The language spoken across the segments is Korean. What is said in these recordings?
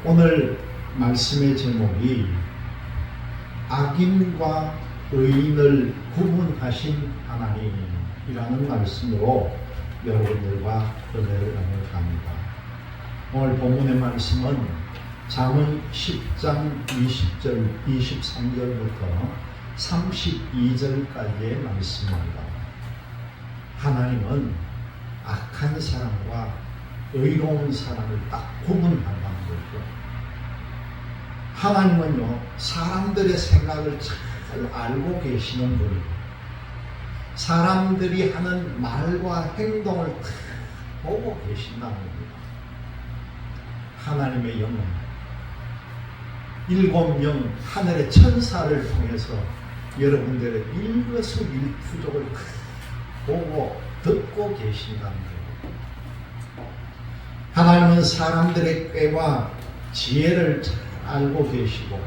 오늘 말씀의 제목이 악인과 의인을 구분하신 하나님이라는 말씀으로 여러분들과 은혜를 나눠갑니다. 오늘 본문의 말씀은 잠언 10장 20절, 23절부터 32절까지의 말씀입니다. 하나님은 악한 사람과 의로운 사람을 딱 구분한다는 거죠. 하나님은요, 사람들의 생각을 잘 알고 계시는 분이고, 사람들이 하는 말과 행동을 다 보고 계신다는 겁니다. 하나님의 영은 7명 하늘의 천사를 통해서 여러분들의 일거수일투족을 보고 듣고 계신다는 거예요. 하나님은 사람들의 꾀와 지혜를 잘 알고 계시고,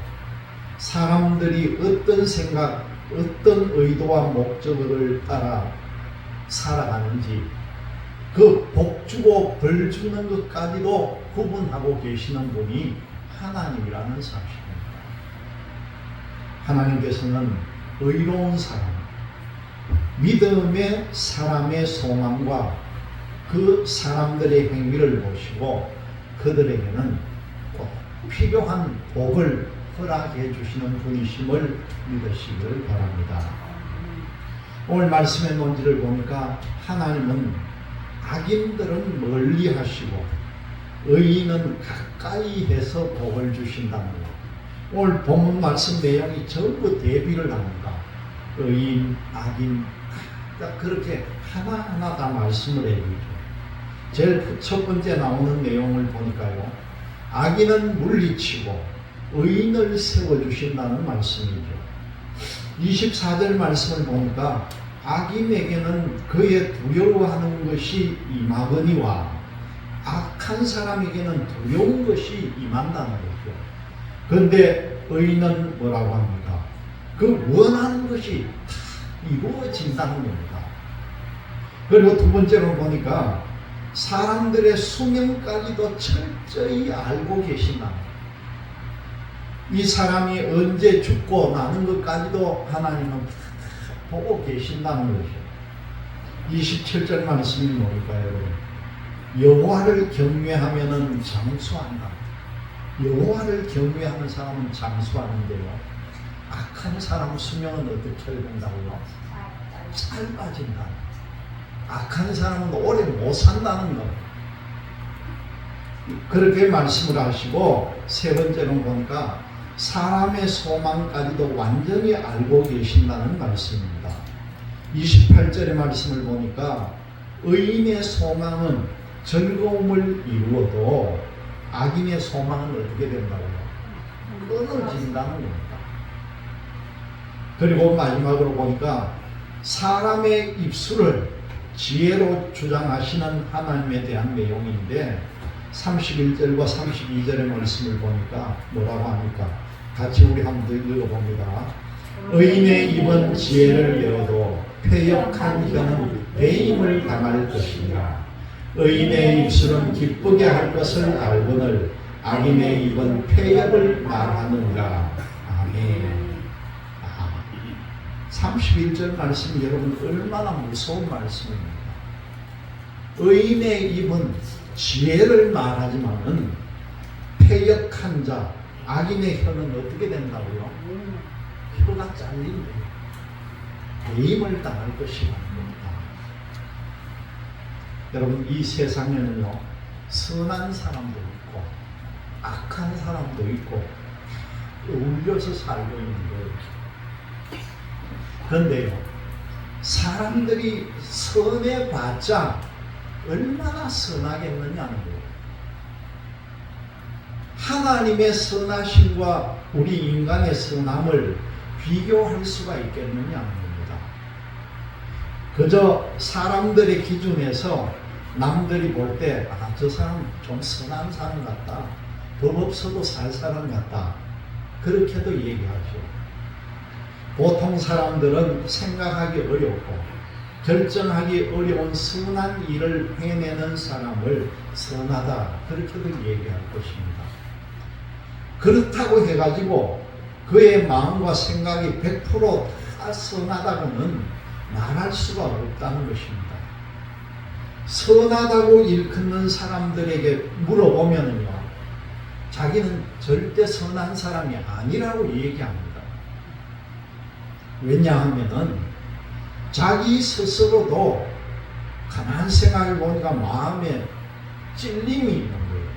사람들이 어떤 생각, 어떤 의도와 목적을 따라 살아가는지 그 복 주고 벌 주는 것까지도 구분하고 계시는 분이 하나님이라는 사실입니다. 하나님께서는 의로운 사람, 믿음의 사람의 소망과 그 사람들의 행위를 보시고 그들에게는 꼭 필요한 복을 허락해 주시는 분이심을 믿으시길 바랍니다. 오늘 말씀의 논지를 보니까 하나님은 악인들은 멀리 하시고 의인은 가까이 해서 복을 주신다는 것. 오늘 본문 말씀 내용이 전부 대비를 합니다. 의인, 악인, 그렇게 하나하나 다 말씀을 해주죠. 제일 첫 번째 나오는 내용을 보니까요, 악인은 물리치고 의인을 세워주신다는 말씀이죠. 24절 말씀을 보니까 악인에게는 그의 두려워하는 것이 임하거니와 악한 사람에게는 두려운 것이 임한다는 거죠. 그런데 의인은 뭐라고 합니까? 그 원하는 것이 다 이루어진다는 겁니다. 그리고 두 번째로 보니까 사람들의 수명까지도 철저히 알고 계신다. 이 사람이 언제 죽고 나는 것까지도 하나님은 보고 계신다는 거죠. 27절 말씀이 뭘까요? 여호와를 경외하면은 장수한다. 여호와를 경외하는 사람은 장수하는데요, 악한 사람 수명은 어떻게 된다고요? 짧아진다. 악한 사람은 오래 못 산다는 것. 그렇게 말씀을 하시고, 세 번째로 보니까 사람의 소망까지도 완전히 알고 계신다는 말씀입니다. 28절의 말씀을 보니까 의인의 소망은 즐거움을 이루어도 악인의 소망은 어떻게 된다고요? 끊어진다는 겁니다. 그리고 마지막으로 보니까 사람의 입술을 지혜로 주장하시는 하나님에 대한 내용인데, 31절과 32절의 말씀을 보니까 뭐라고 합니까? 같이 우리 한번 읽어봅니다. 의인의 입은 지혜를 열어도 패역한 혀는 배임을 당할 것이니라. 의인의 입술은 기쁘게 할 것을 알거늘 악인의 입은 패역을 말하느니라. 아멘. 31절 말씀이 여러분 얼마나 무서운 말씀입니까? 의인의 입은 지혜를 말하지만은 패역한 자, 악인의 혀는 어떻게 된다고요? 혀가 잘린대요. 배임을 당할 것이라는 겁니다. 여러분, 이 세상에는요, 선한 사람도 있고 악한 사람도 있고 어울려서 살고 있는 거예요. 그런데요, 사람들이 선해봤자 얼마나 선하겠느냐는 거예요. 하나님의 선하심과 우리 인간의 선함을 비교할 수가 있겠느냐는 겁니다. 그저 사람들의 기준에서 남들이 볼 때, 저 사람 좀 선한 사람 같다, 법 없어도 살 사람 같다, 그렇게도 얘기하죠. 보통 사람들은 생각하기 어렵고 결정하기 어려운 선한 일을 해내는 사람을 선하다, 그렇게도 얘기할 것입니다. 그렇다고 해가지고 그의 마음과 생각이 100%다 선하다고는 말할 수가 없다는 것입니다. 선하다고 일컫는 사람들에게 물어보면요, 자기는 절대 선한 사람이 아니라고 얘기합니다. 왜냐하면은 자기 스스로도 가만 생각해 보니까 마음에 찔림이 있는 거예요.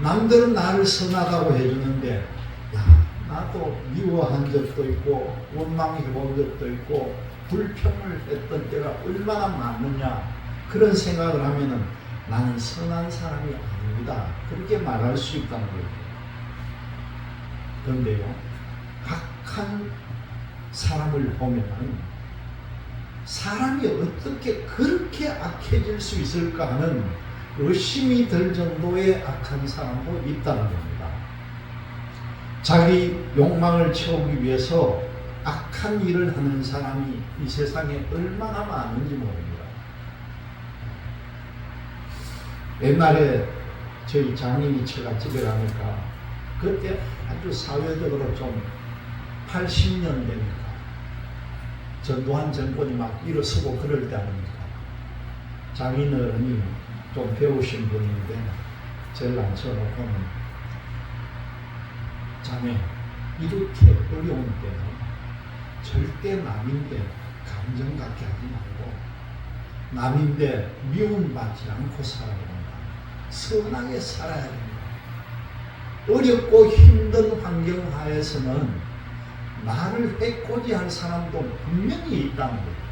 남들은 나를 선하다고 해주는데, 야, 나도 미워한 적도 있고 원망해 본 적도 있고 불평을 했던 때가 얼마나 많느냐, 그런 생각을 하면은 나는 선한 사람이 아닙니다, 그렇게 말할 수 있다는 거예요. 그런데요, 악한 사람을 보면은 사람이 어떻게 그렇게 악해질 수 있을까 하는 의심이 들 정도의 악한 사람도 있다는 겁니다. 자기 욕망을 채우기 위해서 악한 일을 하는 사람이 이 세상에 얼마나 많은지 모릅니다. 옛날에 저희 장인이 제가 집에 가니까 그때 아주 사회적으로 좀 80년 되니까 전두환 정권이 막 일어서고 그럴 때 아닙니까? 장인어른이 좀 배우신 분인데 제일 앉혀놓고는, 자네 이렇게 어려운 때는 절대 남인데 감정 갖게 하지 말고 남인데 미움받지 않고 살아야 된다. 선하게 살아야 된다. 어렵고 힘든 환경 하에서는 나를 해코지할 사람도 분명히 있다는 거예요.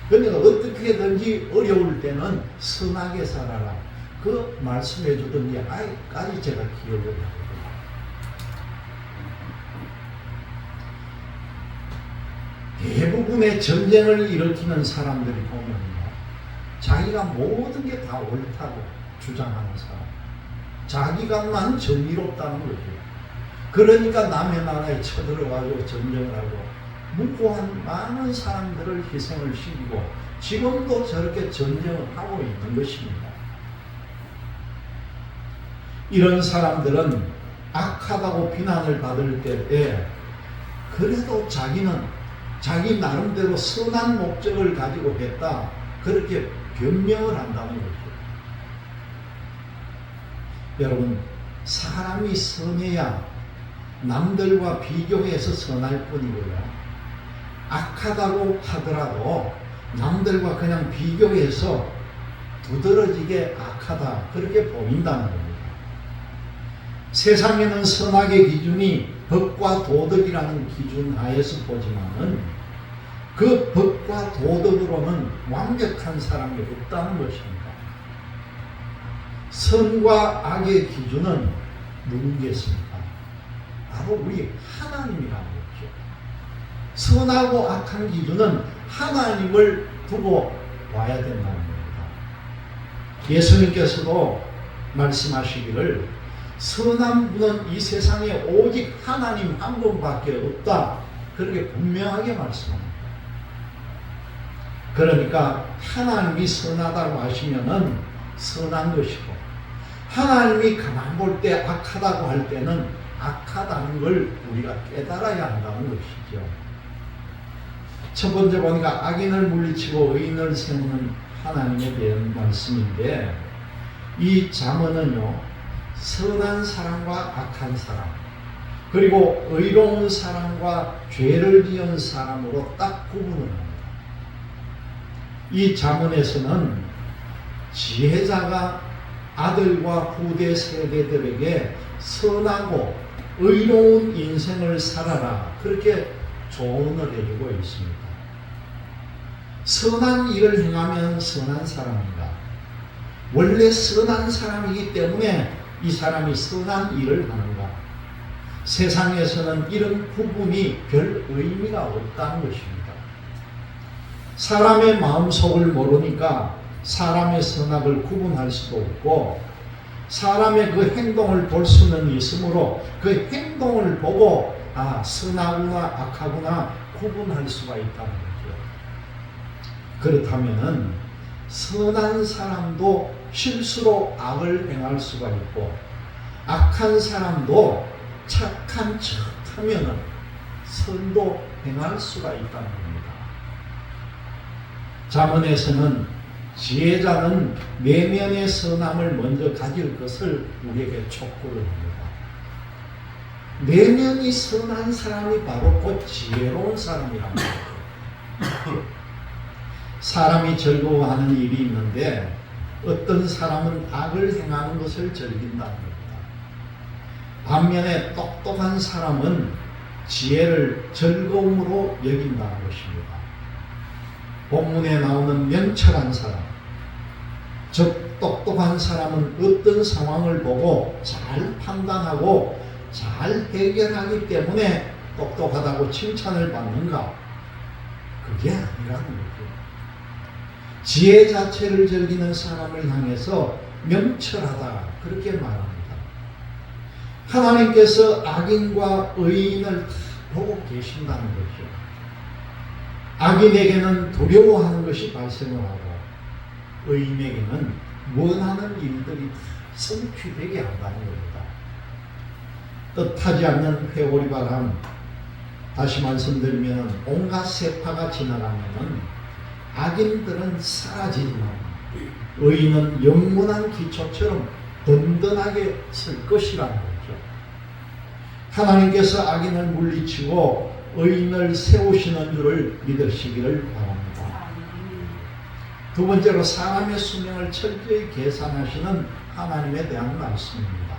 그러니까 어떻게든지 어려울 때는 선하게 살아라, 그 말씀해 주던 게 아직까지 제가 기억을 하거든요. 대부분의 전쟁을 일으키는 사람들이 보면요, 자기가 모든 게 다 옳다고 주장하는 사람, 자기가만 정의롭다는 거죠. 그러니까 남의 나라에 쳐들어가고 전쟁을 하고 무고한 많은 사람들을 희생을 시키고 지금도 저렇게 전쟁을 하고 있는 것입니다. 이런 사람들은 악하다고 비난을 받을 때에 그래도 자기는 자기 나름대로 선한 목적을 가지고 했다, 그렇게 변명을 한다는 거죠. 여러분, 사람이 선해야 남들과 비교해서 선할 뿐이고요, 악하다고 하더라도 남들과 그냥 비교해서 두드러지게 악하다, 그렇게 보인다는 겁니다. 세상에는 선악의 기준이 법과 도덕이라는 기준 하에서 보지만은 그 법과 도덕으로는 완벽한 사람이 없다는 것입니다. 선과 악의 기준은 누구겠습니까? 바로 우리 하나님이라는 거죠. 선하고 악한 기준은 하나님을 두고 와야 된다는 겁니다. 예수님께서도 말씀하시기를 선한 분은 이 세상에 오직 하나님 한 분밖에 없다, 그렇게 분명하게 말씀합니다. 그러니까 하나님이 선하다고 하시면은 선한 것이고, 하나님이 가만 볼 때 악하다고 할 때는 악하다는 걸 우리가 깨달아야 한다는 것이죠. 첫 번째 보니까 악인을 물리치고 의인을 세우는 하나님에 대한 말씀인데, 이 잠언은요, 선한 사람과 악한 사람, 그리고 의로운 사람과 죄를 지은 사람으로 딱 구분을 합니다. 이 잠언에서는 지혜자가 아들과 후대 세대들에게 선하고 의로운 인생을 살아라, 그렇게 조언을 해주고 있습니다. 선한 일을 행하면 선한 사람이다. 원래 선한 사람이기 때문에 이 사람이 선한 일을 하는가. 세상에서는 이런 구분이 별 의미가 없다는 것입니다. 사람의 마음속을 모르니까 사람의 선악을 구분할 수도 없고, 사람의 그 행동을 볼 수는 있으므로 그 행동을 보고 선하구나 악하구나 구분할 수가 있다는 거죠. 그렇다면은 선한 사람도 실수로 악을 행할 수가 있고, 악한 사람도 착한 척 하면은 선도 행할 수가 있다는 겁니다. 잠언에서는 지혜자는 내면의 선함을 먼저 가질 것을 우리에게 촉구를 합니다. 내면이 선한 사람이 바로 곧 지혜로운 사람이랍니다. 사람이 즐거워하는 일이 있는데 어떤 사람은 악을 행하는 것을 즐긴다는 겁니다. 반면에 똑똑한 사람은 지혜를 즐거움으로 여긴다는 것입니다. 본문에 나오는 명철한 사람, 즉 똑똑한 사람은 어떤 상황을 보고 잘 판단하고 잘 해결하기 때문에 똑똑하다고 칭찬을 받는가? 그게 아니라는 거죠. 지혜 자체를 즐기는 사람을 향해서 명철하다 그렇게 말합니다. 하나님께서 악인과 의인을 다 보고 계신다는 거죠. 악인에게는 두려워하는 것이 발생을 하고 의인에게는 원하는 일들이 성취되게 한다는 겁니다. 뜻하지 않는 회오리바람, 다시 말씀드리면 온갖 세파가 지나가면 악인들은 사라지지만 의인은 영원한 기초처럼 든든하게 설 것이라는 거죠. 하나님께서 악인을 물리치고 의인을 세우시는 줄을 믿으시기를 바랍니다. 두 번째로 사람의 수명을 철저히 계산하시는 하나님에 대한 말씀입니다.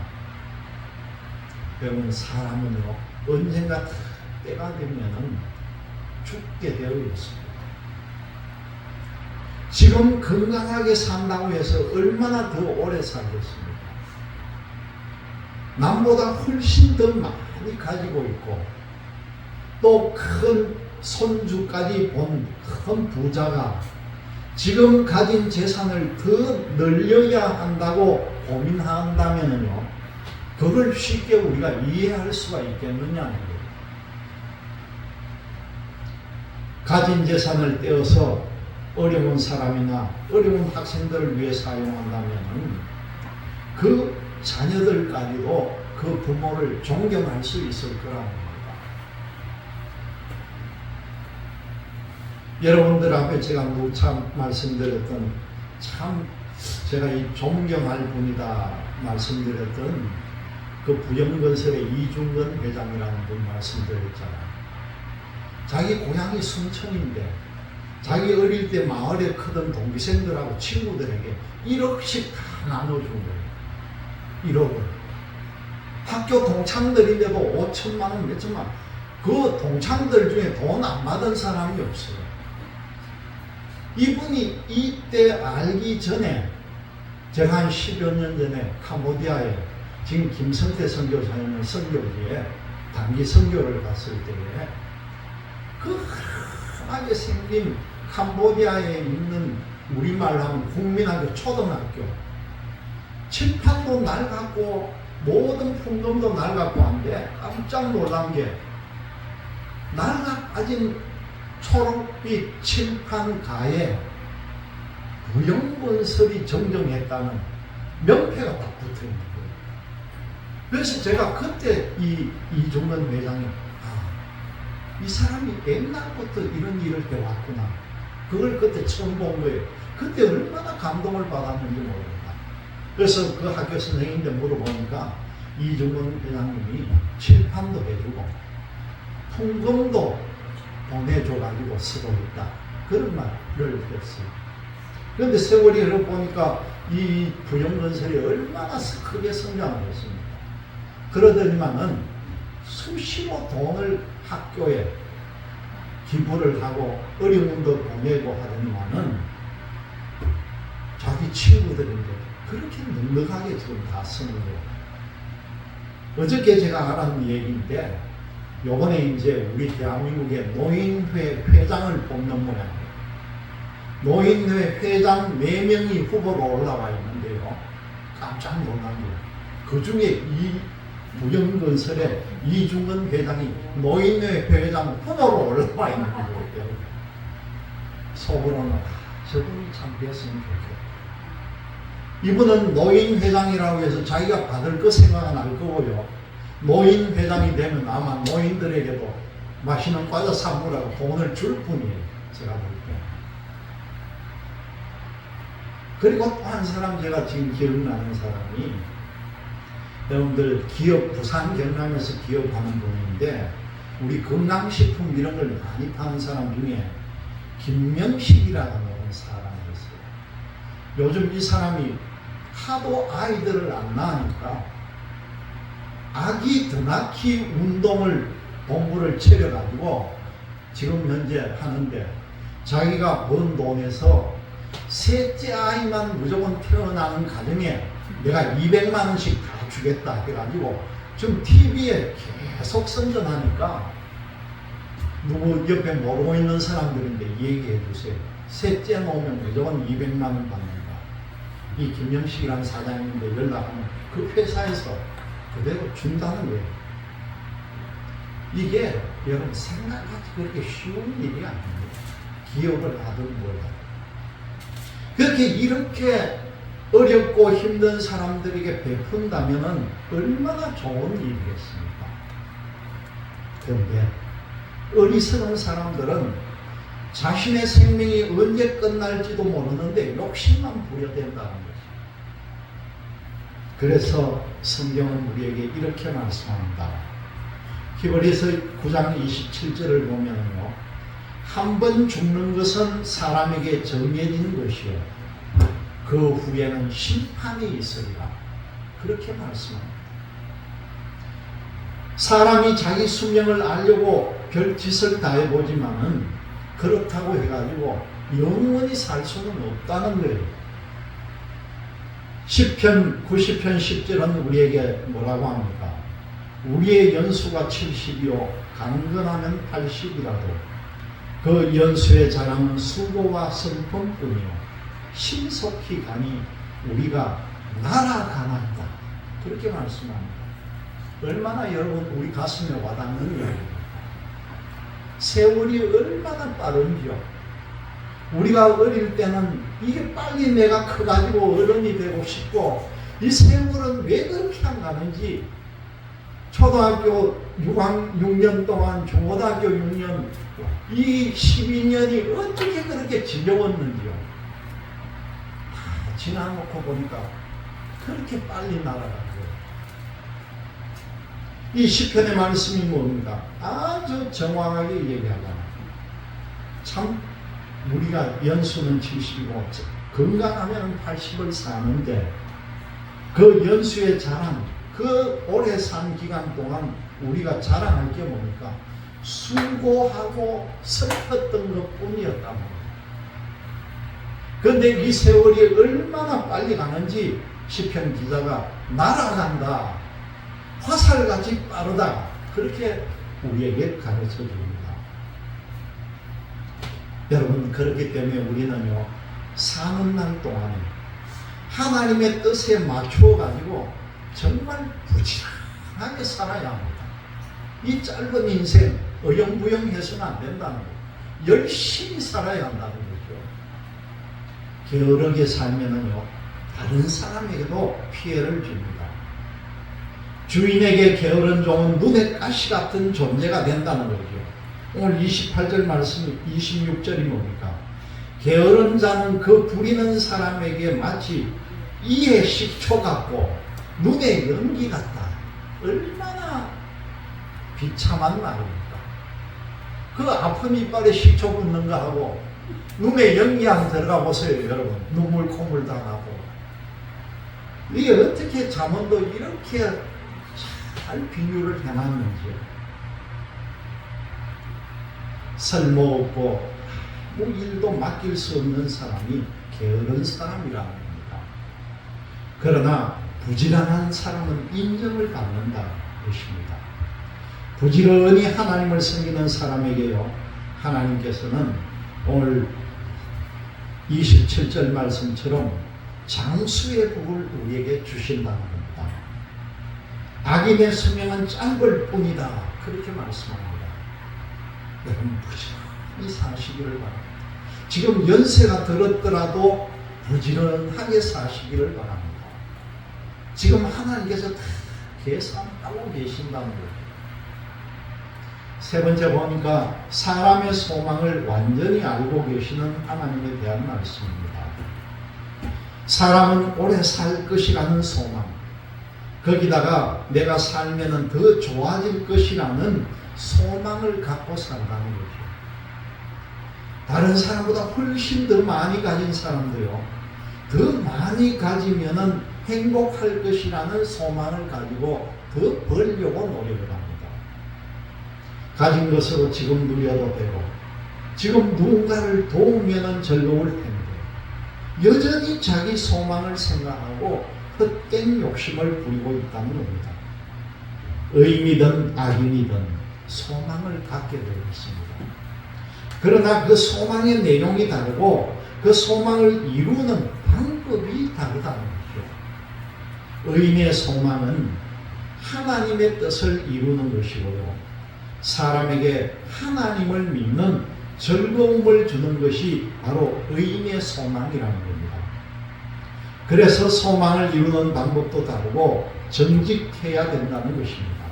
여러분, 사람은요 언젠가 때가 되면은 죽게 되어 있습니다. 지금 건강하게 산다고 해서 얼마나 더 오래 살겠습니까? 남보다 훨씬 더 많이 가지고 있고 또 큰 손주까지 본 큰 부자가 지금 가진 재산을 더 늘려야 한다고 고민한다면요, 그걸 쉽게 우리가 이해할 수가 있겠느냐는 거예요. 가진 재산을 떼어서 어려운 사람이나 어려운 학생들을 위해 사용한다면 그 자녀들까지도 그 부모를 존경할 수 있을 거라는 겁니다. 여러분들 앞에 제가 누차 말씀드렸던, 참 제가 이 존경할 분이다 말씀드렸던 그 부영건설의 이중근 회장이라는 분 말씀드렸잖아요. 자기 고향이 순천인데 자기 어릴 때 마을에 크던 동기생들하고 친구들에게 1억씩 다 나눠준 거예요. 1억을. 학교 동창들인데도 5천만 원, 몇천만 원. 그 동창들 중에 돈 안 받은 사람이 없어요. 이분이 이때 알기 전에 제가 한 10여 년 전에 캄보디아에 지금 김성태 선교사님의 선교지에 단기 선교를 갔을 때에 그 흔하게 생긴 캄보디아에 있는 우리말로 하면 국민학교 초등학교 칠판도 낡았고 모든 풍경도 낡았고 한데 깜짝 놀란 게 낡아진 초록빛 칠판 가에 부영건설이 정정했다는 명패가 딱 붙어 있는 거예요. 그래서 제가 그때 이종근 회장이 이 사람이 옛날부터 이런 일을 해왔구나. 그걸 그때 처음 본 거예요. 그때 얼마나 감동을 받았는지 모릅니다. 그래서 그 학교 선생님한테 물어보니까 이종근 회장님이 칠판도 해주고 풍금도 보내줘가지고 쓰고 있다. 그런 말을 했어요. 그런데 세월이 흘러보니까 이 부영건설이 얼마나 크게 성장을 했습니까? 그러더니만은 수시로 돈을 학교에 기부를 하고 어려운도 보내고 하더니만은 자기 친구들인데 그렇게 넉넉하게 지금 다 쓰는 거예요. 어저께 제가 알았는 얘기인데 요번에 이제 우리 대한민국의 노인회 회장을 뽑는 모양이에요. 노인회 회장 4명이 후보로 올라와 있는데요. 깜짝 놀란 거예요. 그 중에 이 부영건설의 이중근 회장이 노인회 회장 후보로 올라와 있는 거예요. 속으로는 저분이 참 됐으면 좋겠다. 이분은 노인 회장이라고 해서 자기가 받을 거 생각은 할 거고요. 노인 회장이 되면 아마 노인들에게도 맛있는 과자 사먹으라고 돈을 줄 뿐이에요. 제가 볼 때. 그리고 또 한 사람 제가 지금 기억나는 사람이 여러분들 기업 부산 경남에서 기업하는 분인데 우리 건강식품 이런 걸 많이 파는 사람 중에 김명식이라는 사람이 있어요. 요즘 이 사람이 하도 아이들을 안 낳으니까 아기 더 낳기 운동을 본부를 차려가지고 지금 현재 하는데 자기가 번 돈에서 셋째 아이만 무조건 태어나는 가정에 내가 200만 원씩 다 주겠다 해가지고 지금 TV에 계속 선전하니까 누구 옆에 모르고 있는 사람들인데 얘기해 주세요. 셋째 놓으면 무조건 200만 원 받는다. 이 김영식이라는 사장님인데 연락하면 그 회사에서 그대로 준다는 거예요. 이게 여러분 생각하기 그렇게 쉬운 일이 아닙니다. 기업을 하든 뭘 하든. 그렇게 이렇게 어렵고 힘든 사람들에게 베푼다면 얼마나 좋은 일이겠습니까? 그런데 어리석은 사람들은 자신의 생명이 언제 끝날지도 모르는데 욕심만 부려댄다는 거죠. 그래서 성경은 우리에게 이렇게 말씀합니다. 히브리서 9장 27절을 보면요, 한 번 죽는 것은 사람에게 정해진 것이요 그 후에는 심판이 있으리라. 그렇게 말씀합니다. 사람이 자기 수명을 알려고 별짓을 다 해보지만은 그렇다고 해가지고 영원히 살 수는 없다는 거예요. 시편 90편 10절은 우리에게 뭐라고 합니까? 우리의 연수가 70이요 강건하면 80이라도 그 연수의 자랑은 수고와 슬픔뿐이요 신속히 가니 우리가 날아가나이다. 그렇게 말씀합니다. 얼마나 여러분 우리 가슴에 와닿는 이야기입니다. 세월이 얼마나 빠른지요. 우리가 어릴 때는 이게 빨리 내가 커가지고 어른이 되고 싶고 이 세월은 왜 그렇게 안 가는지 초등학교 6년 동안 중고등학교 6년 이 12년이 어떻게 그렇게 지겨웠는지요. 다 지나놓고 보니까 그렇게 빨리 날아간 거예요. 이 시편의 말씀이 뭡니까? 아주 정확하게 얘기하잖아요. 참 우리가 연수는 70이고 건강하면 80을 사는데 그 연수의 자랑, 그 오래 산 기간 동안 우리가 자랑할 게 뭡니까? 수고하고 슬펐던 것 뿐이었단 말이에요. 그런데 이 세월이 얼마나 빨리 가는지 시편 기자가 날아간다, 화살같이 빠르다, 그렇게 우리에게 가르쳐 줍니다. 여러분, 그렇기 때문에 우리는요, 사는 날 동안에 하나님의 뜻에 맞추어 가지고 정말 부지런하게 살아야 합니다. 이 짧은 인생 어영부영해서는 안 된다는 거예요. 열심히 살아야 한다는 거죠. 게으르게 살면은요, 다른 사람에게도 피해를 줍니다. 주인에게 게으른 종은 눈의 가시 같은 존재가 된다는 거죠. 오늘 28절 말씀 26절이 뭡니까? 게으른 자는 그 부리는 사람에게 마치 이의 식초 같고 눈의 연기 같다. 얼마나 비참한 말입니까? 그 아픈 이빨에 식초 붓는 거 하고 눈에 연기 안 들어가 보세요, 여러분. 눈물 콧물 다 나고. 이게 어떻게 잠언도 이렇게 잘 비유를 해놨는지. 쓸모없고 아무 일도 맡길 수 없는 사람이 게으른 사람이라는 겁니다. 그러나 부지런한 사람은 인정을 받는다 것입니다. 부지런히 하나님을 섬기는 사람에게요, 하나님께서는 오늘 27절 말씀처럼 장수의 복을 우리에게 주신다는 겁니다. 악인의 수명은 짧을 뿐이다, 그렇게 말씀합니다. 여러분, 부지런히 사시기를 바랍니다. 지금 연세가 들었더라도 부지런하게 사시기를 바랍니다. 지금 하나님께서 다 계산하고 계신다는 거죠. 세 번째 보니까 사람의 소망을 완전히 알고 계시는 하나님에 대한 말씀입니다. 사람은 오래 살 것이라는 소망, 거기다가 내가 살면은 더 좋아질 것이라는 소망을 갖고 산다는 거죠. 다른 사람보다 훨씬 더 많이 가진 사람도요, 더 많이 가지면은 행복할 것이라는 소망을 가지고 더 벌려고 노력을 합니다. 가진 것으로 지금 누려도 되고, 지금 누군가를 도우면은 즐거울 텐데, 여전히 자기 소망을 생각하고 헛된 욕심을 부리고 있다는 겁니다. 의인이든 악인이든 소망을 갖게 되어 있습니다. 그러나 그 소망의 내용이 다르고 그 소망을 이루는 방법이 다르다는 거죠. 의인의 소망은 하나님의 뜻을 이루는 것이고요, 사람에게 하나님을 믿는 즐거움을 주는 것이 바로 의인의 소망이라는 겁니다. 그래서 소망을 이루는 방법도 다르고 정직해야 된다는 것입니다.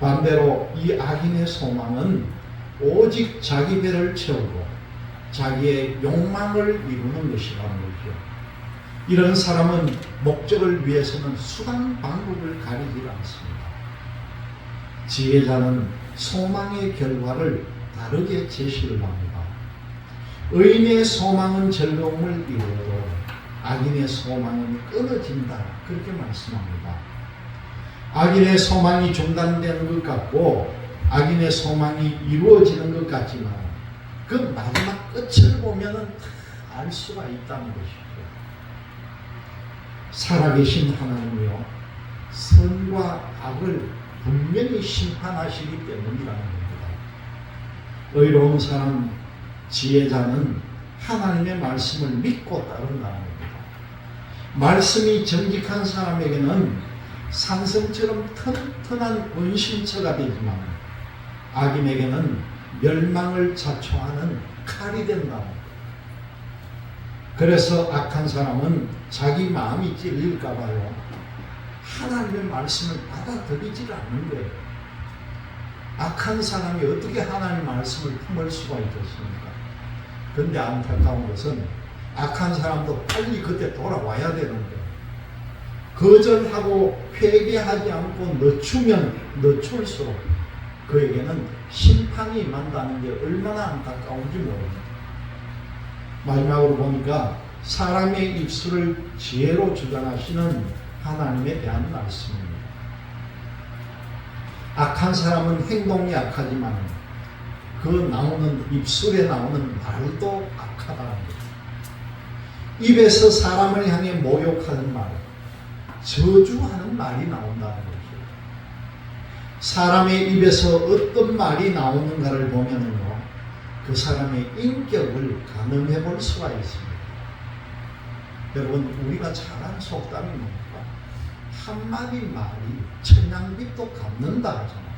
반대로 이 악인의 소망은 오직 자기 배를 채우고 자기의 욕망을 이루는 것이라는 거죠. 이런 사람은 목적을 위해서는 수단 방법을 가리지 않습니다. 지혜자는 소망의 결과를 다르게 제시를 합니다. 의인의 소망은 즐거움을 이루어도 악인의 소망은 끊어진다, 그렇게 말씀합니다. 악인의 소망이 중단되는 것 같고 악인의 소망이 이루어지는 것 같지만 그 마지막 끝을 보면은 알 수가 있다는 것이죠. 살아계신 하나님이요, 선과 악을 분명히 심판하시기 때문이라는 겁니다. 의로운 사람, 지혜자는 하나님의 말씀을 믿고 따른다는 겁니다. 말씀이 정직한 사람에게는 산성처럼 튼튼한 은신처가 되지만 악인에게는 멸망을 자초하는 칼이 된다는 겁니다. 그래서 악한 사람은 자기 마음이 찔릴까 봐요, 하나님의 말씀을 받아들이질 않는 거예요. 악한 사람이 어떻게 하나님의 말씀을 품을 수가 있겠습니까? 그런데 안타까운 것은 악한 사람도 빨리 그때 돌아와야 되는데 거절하고 회개하지 않고 늦추면 늦출수록 그에게는 심판이 임한다는 게 얼마나 안타까운지 모릅니다. 마지막으로 보니까 사람의 입술을 지혜로 주장하시는 하나님에 대한 말씀입니다. 악한 사람은 행동이 악하지만 그 나오는 입술에 나오는 말도 악하다는 거죠. 입에서 사람을 향해 모욕하는 말, 저주하는 말이 나온다는 거죠. 사람의 입에서 어떤 말이 나오는가를 보면은요, 그 사람의 인격을 가늠해 볼 수가 있습니다. 여러분, 우리가 잘 아는 속담이 뭡니까? 한마디 말이 천냥빚도 갚는다 하잖아요.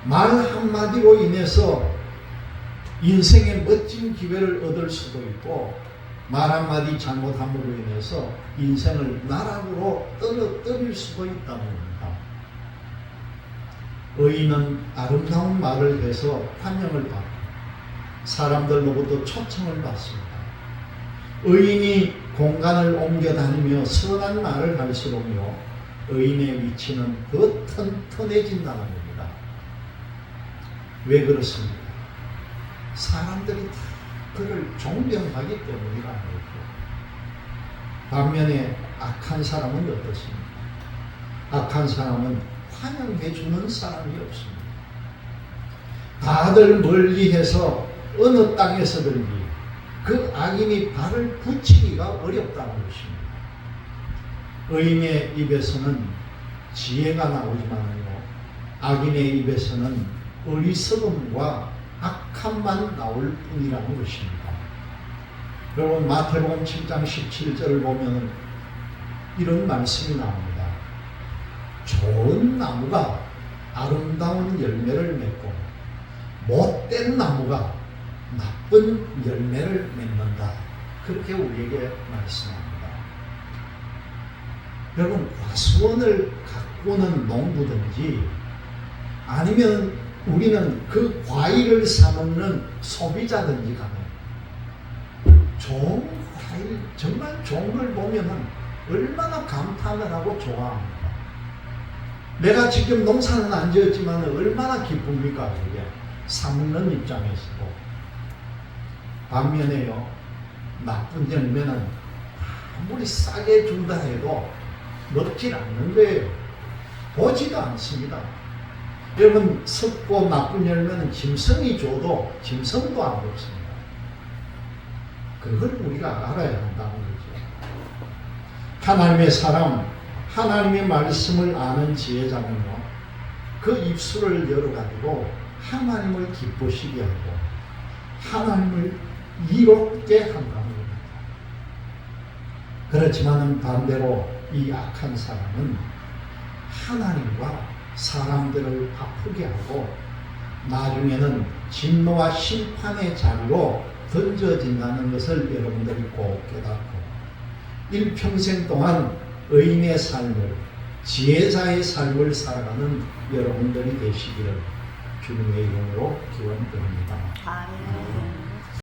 말 한마디로 인해서 인생의 멋진 기회를 얻을 수도 있고, 말 한마디 잘못함으로 인해서 인생을 나락으로 떨어뜨릴 수도 있다는 겁니다. 의인은 아름다운 말을 해서 환영을 받고 사람들로부터 초청을 받습니다. 의인이 공간을 옮겨 다니며 선한 말을 할수록요, 의인의 위치는 더 튼튼해진다는 겁니다. 왜 그렇습니까? 사람들이 다 그를 존경하기 때문이라는 거죠. 반면에 악한 사람은 어떻습니까? 악한 사람은 환영해주는 사람이 없습니다. 다들 멀리해서 어느 땅에서든지 그 악인이 발을 붙이기가 어렵다는 것입니다. 의인의 입에서는 지혜가 나오지만요, 악인의 입에서는 어리석음과 악함만 나올 뿐이라는 것입니다. 여러분, 마태복음 7장 17절을 보면 이런 말씀이 나옵니다. 좋은 나무가 아름다운 열매를 맺고 못된 나무가 나쁜 열매를 맺는다, 그렇게 우리에게 말씀합니다. 여러분, 과수원을 가꾸는 농부든지 아니면 우리는 그 과일을 사먹는 소비자든지 간에 좋은 과일, 정말 좋은 걸 보면은 얼마나 감탄을 하고 좋아합니까? 내가 직접 농사는 안 지었지만 얼마나 기쁩니까? 그게 사먹는 입장에서도. 반면에요, 나쁜 열매는 아무리 싸게 준다 해도 먹질 않는 거예요. 보지도 않습니다. 여러분, 썩고 나쁜 열매는 짐승이 줘도 짐승도 안 먹습니다. 그걸 우리가 알아야 한다는 거죠. 하나님의 사람, 하나님의 말씀을 아는 지혜자는요, 그 입술을 열어가지고 하나님을 기쁘시게 하고 하나님을 이롭게 한다는 겁니다. 그렇지만 반대로 이 악한 사람은 하나님과 사람들을 아프게 하고 나중에는 진노와 심판의 자리로 던져진다는 것을 여러분들이 꼭 깨닫고 일평생 동안 의인의 삶을, 지혜자의 삶을 살아가는 여러분들이 되시기를 주님의 이름으로 기원드립니다. 아멘.